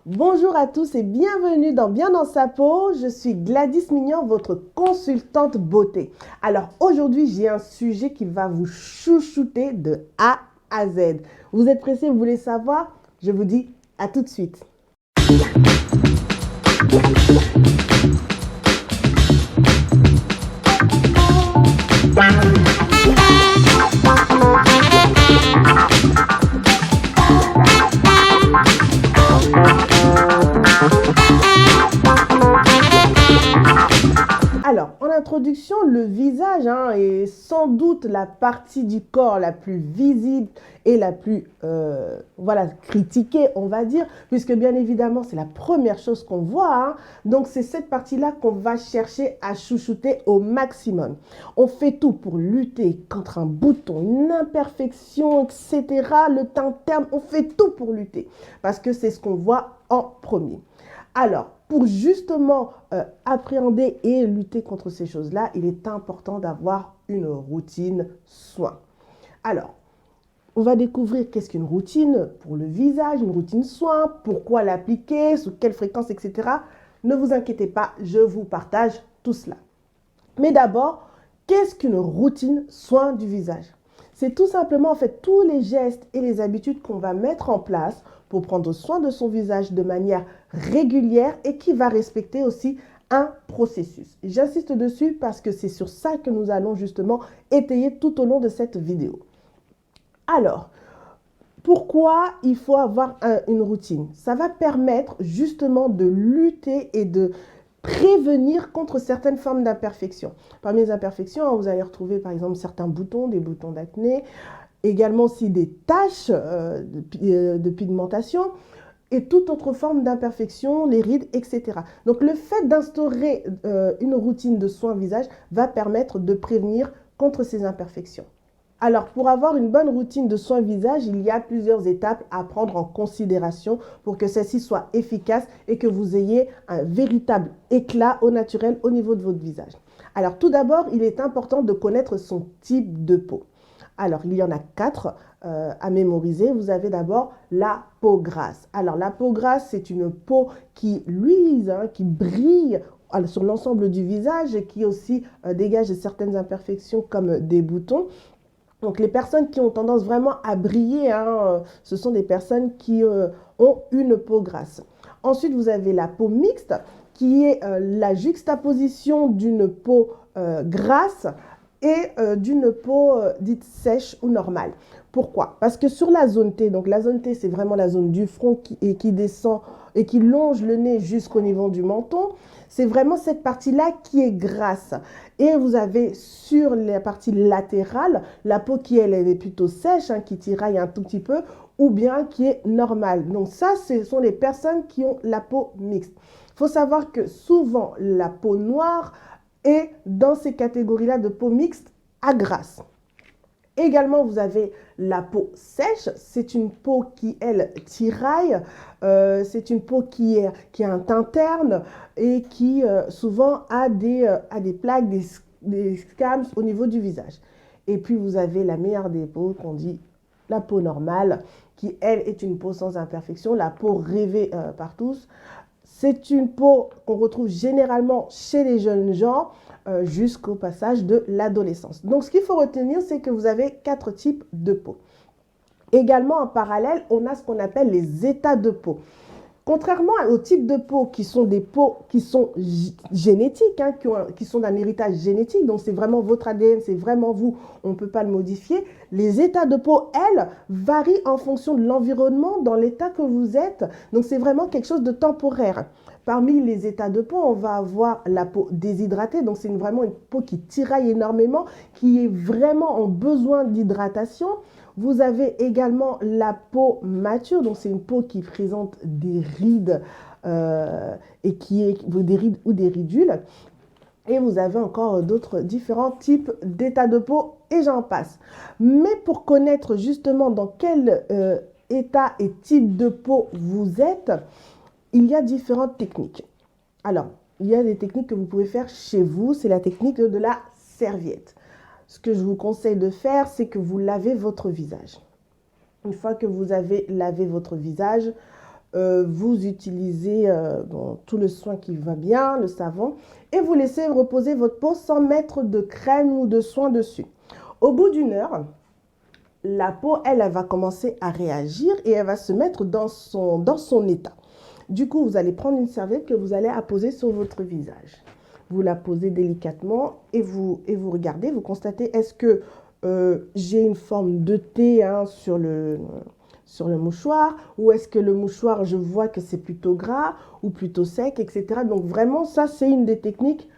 Bonjour à tous et bienvenue dans Bien dans sa peau. Je suis Gladys Mignon, votre consultante beauté. Alors aujourd'hui, j'ai un sujet qui va vous chouchouter de A à Z. Vous êtes pressés, vous voulez savoir? Je vous dis à tout de suite. Alors, en introduction, le visage est sans doute la partie du corps la plus visible et la plus critiquée, on va dire, puisque bien évidemment, c'est la première chose qu'on voit. Donc, c'est cette partie-là qu'on va chercher à chouchouter au maximum. On fait tout pour lutter contre un bouton, une imperfection, etc. Le teint terne, on fait tout pour lutter parce que c'est ce qu'on voit en premier. Alors, pour justement appréhender et lutter contre ces choses-là, il est important d'avoir une routine soin. Alors, on va découvrir qu'est-ce qu'une routine pour le visage, une routine soin, pourquoi l'appliquer, sous quelle fréquence, etc. Ne vous inquiétez pas, je vous partage tout cela. Mais d'abord, qu'est-ce qu'une routine soin du visage? C'est tout simplement en fait tous les gestes et les habitudes qu'on va mettre en place pour prendre soin de son visage de manière régulière et qui va respecter aussi un processus. J'insiste dessus parce que c'est sur ça que nous allons justement étayer tout au long de cette vidéo. Alors, pourquoi il faut avoir une routine? Ça va permettre justement de lutter et de prévenir contre certaines formes d'imperfections. Parmi les imperfections, vous allez retrouver par exemple certains boutons, des boutons d'acné, également aussi des taches de pigmentation et toute autre forme d'imperfection, les rides, etc. Donc le fait d'instaurer une routine de soins visage va permettre de prévenir contre ces imperfections. Alors, pour avoir une bonne routine de soins visage, il y a plusieurs étapes à prendre en considération pour que celle-ci soit efficace et que vous ayez un véritable éclat au naturel au niveau de votre visage. Alors, tout d'abord, il est important de connaître son type de peau. Alors, il y en a 4 à mémoriser. Vous avez d'abord la peau grasse. Alors, la peau grasse, c'est une peau qui luise, qui brille sur l'ensemble du visage et qui aussi dégage certaines imperfections comme des boutons. Donc, les personnes qui ont tendance vraiment à briller, ce sont des personnes qui ont une peau grasse. Ensuite, vous avez la peau mixte, qui est la juxtaposition d'une peau grasse et d'une peau dite sèche ou normale. Pourquoi? Parce que sur la zone T, donc la zone T, c'est vraiment la zone du front qui descend et qui longe le nez jusqu'au niveau du menton. C'est vraiment cette partie-là qui est grasse. Et vous avez sur la partie latérale, la peau qui, elle est plutôt sèche, qui tiraille un tout petit peu, ou bien qui est normale. Donc ça, ce sont les personnes qui ont la peau mixte. Il faut savoir que souvent, la peau noire est dans ces catégories-là de peau mixte à grasse. Également, vous avez la peau sèche. C'est une peau qui, elle, tiraille. C'est une peau qui a un teint terne et qui souvent a des plaques, des scams au niveau du visage. Et puis, vous avez la meilleure des peaux qu'on dit la peau normale, qui, elle, est une peau sans imperfection, la peau rêvée par tous. C'est une peau qu'on retrouve généralement chez les jeunes gens jusqu'au passage de l'adolescence. Donc, ce qu'il faut retenir, c'est que vous avez 4 types de peau. Également, en parallèle, on a ce qu'on appelle les états de peau. Contrairement aux types de peau qui sont des peaux qui sont génétiques, qui sont d'un héritage génétique, donc c'est vraiment votre ADN, c'est vraiment vous, on ne peut pas le modifier, les états de peau, elles, varient en fonction de l'environnement dans l'état que vous êtes. Donc c'est vraiment quelque chose de temporaire. Parmi les états de peau, on va avoir la peau déshydratée, donc c'est vraiment une peau qui tiraille énormément, qui est vraiment en besoin d'hydratation. Vous avez également la peau mature, donc c'est une peau qui présente des rides et qui est des rides ou des ridules. Et vous avez encore d'autres différents types d'état de peau et j'en passe. Mais pour connaître justement dans quel état et type de peau vous êtes, il y a différentes techniques. Alors, il y a des techniques que vous pouvez faire chez vous, c'est la technique de la serviette. Ce que je vous conseille de faire, c'est que vous lavez votre visage. Une fois que vous avez lavé votre visage, vous utilisez tout le soin qui va bien, le savon, et vous laissez reposer votre peau sans mettre de crème ou de soin dessus. Au bout d'une heure, la peau, elle va commencer à réagir et elle va se mettre dans son état. Du coup, vous allez prendre une serviette que vous allez apposer sur votre visage. Vous la posez délicatement et vous regardez, vous constatez, est-ce que j'ai une forme de T sur le mouchoir, ou est-ce que le mouchoir, je vois que c'est plutôt gras ou plutôt sec, etc. Donc vraiment, ça, c'est une des techniques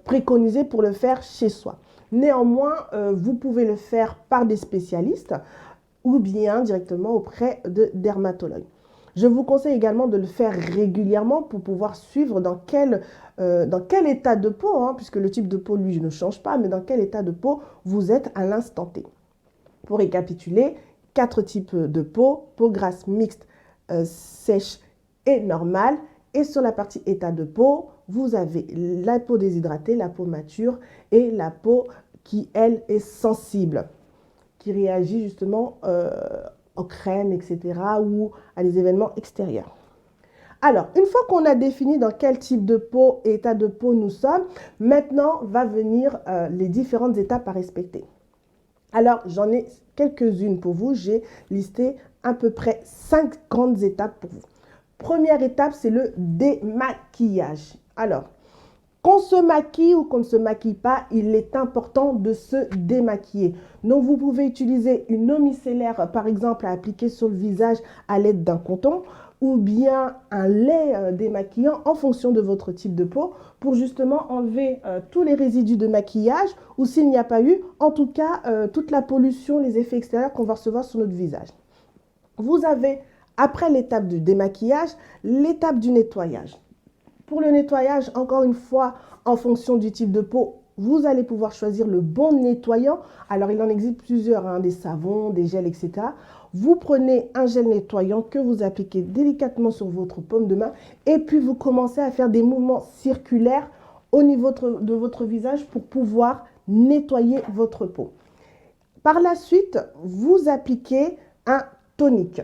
préconisées pour le faire chez soi. Néanmoins, vous pouvez le faire par des spécialistes ou bien directement auprès de dermatologues. Je vous conseille également de le faire régulièrement pour pouvoir suivre dans quel état de peau, puisque le type de peau, lui, ne change pas, mais dans quel état de peau vous êtes à l'instant T. Pour récapituler, 4 types de peau: peau grasse, mixte, sèche et normale. Et sur la partie état de peau, vous avez la peau déshydratée, la peau mature et la peau qui, elle, est sensible, qui réagit justement aux crèmes, etc. ou à des événements extérieurs. Alors, une fois qu'on a défini dans quel type de peau et état de peau nous sommes, maintenant va venir les différentes étapes à respecter. Alors, j'en ai quelques-unes pour vous. J'ai listé à peu près 5 grandes étapes pour vous. Première étape, c'est le démaquillage. Alors, qu'on se maquille ou qu'on ne se maquille pas, il est important de se démaquiller. Donc, vous pouvez utiliser une eau micellaire, par exemple, à appliquer sur le visage à l'aide d'un coton, ou bien un lait démaquillant en fonction de votre type de peau pour justement enlever tous les résidus de maquillage, ou s'il n'y a pas eu, en tout cas, toute la pollution, les effets extérieurs qu'on va recevoir sur notre visage. Vous avez, après l'étape du démaquillage, l'étape du nettoyage. Pour le nettoyage, encore une fois, en fonction du type de peau, vous allez pouvoir choisir le bon nettoyant. Alors, il en existe plusieurs, des savons, des gels, etc. Vous prenez un gel nettoyant que vous appliquez délicatement sur votre paume de main et puis vous commencez à faire des mouvements circulaires au niveau de votre visage pour pouvoir nettoyer votre peau. Par la suite, vous appliquez un tonique,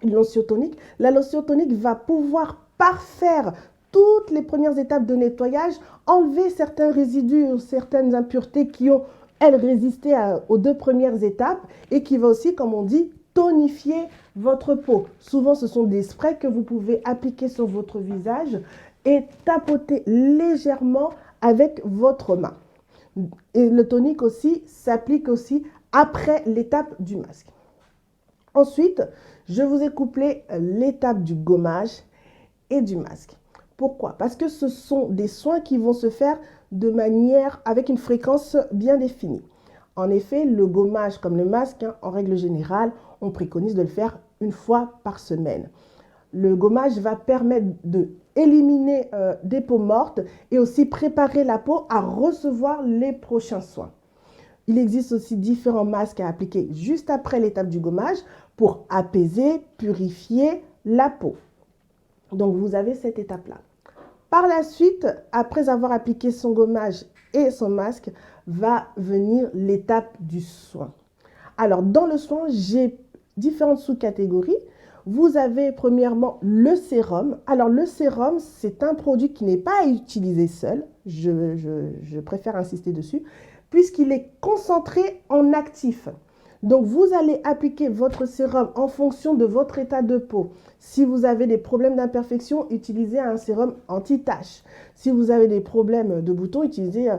une lotion tonique. La lotion tonique va pouvoir parfaire toutes les premières étapes de nettoyage, enlever certains résidus, certaines impuretés qui ont, elles, résisté aux 2 premières étapes et qui va aussi, comme on dit, tonifier votre peau. Souvent, ce sont des sprays que vous pouvez appliquer sur votre visage et tapoter légèrement avec votre main. Et le tonique aussi s'applique aussi après l'étape du masque. Ensuite, je vous ai couplé l'étape du gommage et du masque. Pourquoi? Parce que ce sont des soins qui vont se faire de manière avec une fréquence bien définie. En effet, le gommage comme le masque, en règle générale, on préconise de le faire 1 fois par semaine. Le gommage va permettre d'éliminer des peaux mortes et aussi préparer la peau à recevoir les prochains soins. Il existe aussi différents masques à appliquer juste après l'étape du gommage pour apaiser, purifier la peau. Donc, vous avez cette étape-là. Par la suite, après avoir appliqué son gommage et son masque, va venir l'étape du soin. Alors, dans le soin, j'ai différentes sous-catégories. Vous avez premièrement le sérum. Alors, le sérum, c'est un produit qui n'est pas à utiliser seul. Je préfère insister dessus, puisqu'il est concentré en actif. Donc, vous allez appliquer votre sérum en fonction de votre état de peau. Si vous avez des problèmes d'imperfection, utilisez un sérum anti-tache. Si vous avez des problèmes de boutons, utilisez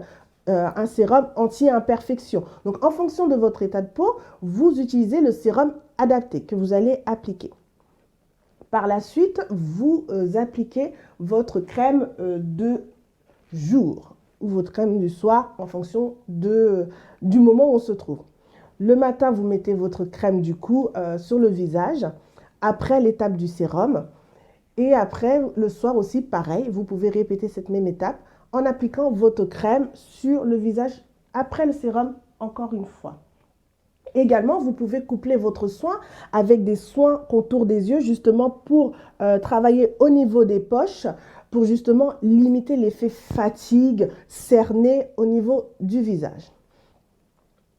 un sérum anti-imperfection. Donc, en fonction de votre état de peau, vous utilisez le sérum adapté que vous allez appliquer. Par la suite, vous appliquez votre crème de jour ou votre crème du soir en fonction du moment où on se trouve. Le matin, vous mettez votre crème du cou sur le visage, après l'étape du sérum. Et après, le soir aussi, pareil, vous pouvez répéter cette même étape en appliquant votre crème sur le visage après le sérum, encore une fois. Également, vous pouvez coupler votre soin avec des soins contour des yeux, justement pour travailler au niveau des poches, pour justement limiter l'effet fatigue, cerné au niveau du visage.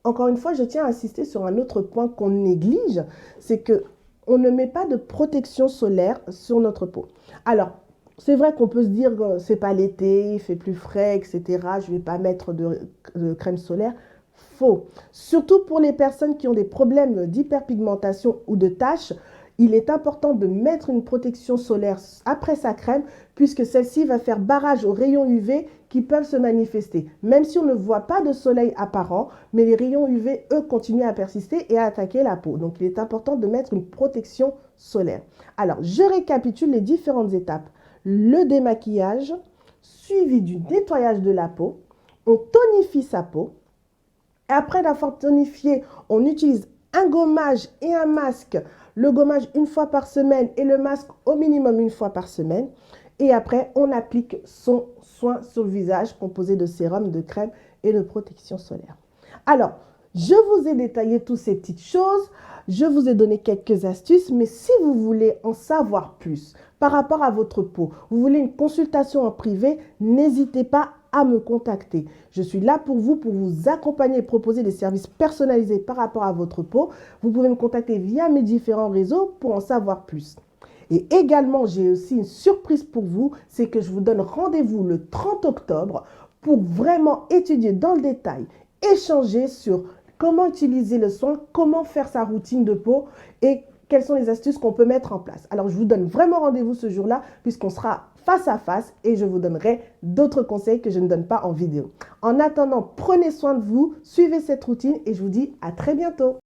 Encore une fois, je tiens à insister sur un autre point qu'on néglige, c'est que on ne met pas de protection solaire sur notre peau. Alors, c'est vrai qu'on peut se dire que c'est pas l'été, il fait plus frais, etc. Je ne vais pas mettre de crème solaire. Faux. Surtout pour les personnes qui ont des problèmes d'hyperpigmentation ou de taches, il est important de mettre une protection solaire après sa crème puisque celle-ci va faire barrage aux rayons UV qui peuvent se manifester. Même si on ne voit pas de soleil apparent, mais les rayons UV, eux, continuent à persister et à attaquer la peau. Donc, il est important de mettre une protection solaire. Alors, je récapitule les différentes étapes. Le démaquillage, suivi du nettoyage de la peau. On tonifie sa peau. Après l'avoir tonifié, on utilise un gommage et un masque. Le gommage une fois par semaine et le masque au minimum une fois par semaine. Et après, on applique son soin sur le visage composé de sérum, de crème et de protection solaire. Alors, je vous ai détaillé toutes ces petites choses. Je vous ai donné quelques astuces, mais si vous voulez en savoir plus par rapport à votre peau, vous voulez une consultation en privé, n'hésitez pas à me contacter. Je suis là pour vous accompagner et proposer des services personnalisés par rapport à votre peau. Vous pouvez me contacter via mes différents réseaux pour en savoir plus. Et également, j'ai aussi une surprise pour vous, c'est que je vous donne rendez-vous le 30 octobre pour vraiment étudier dans le détail, échanger sur comment utiliser le soin, comment faire sa routine de peau et quelles sont les astuces qu'on peut mettre en place. Alors, je vous donne vraiment rendez-vous ce jour-là puisqu'on sera face à face et je vous donnerai d'autres conseils que je ne donne pas en vidéo. En attendant, prenez soin de vous, suivez cette routine et je vous dis à très bientôt.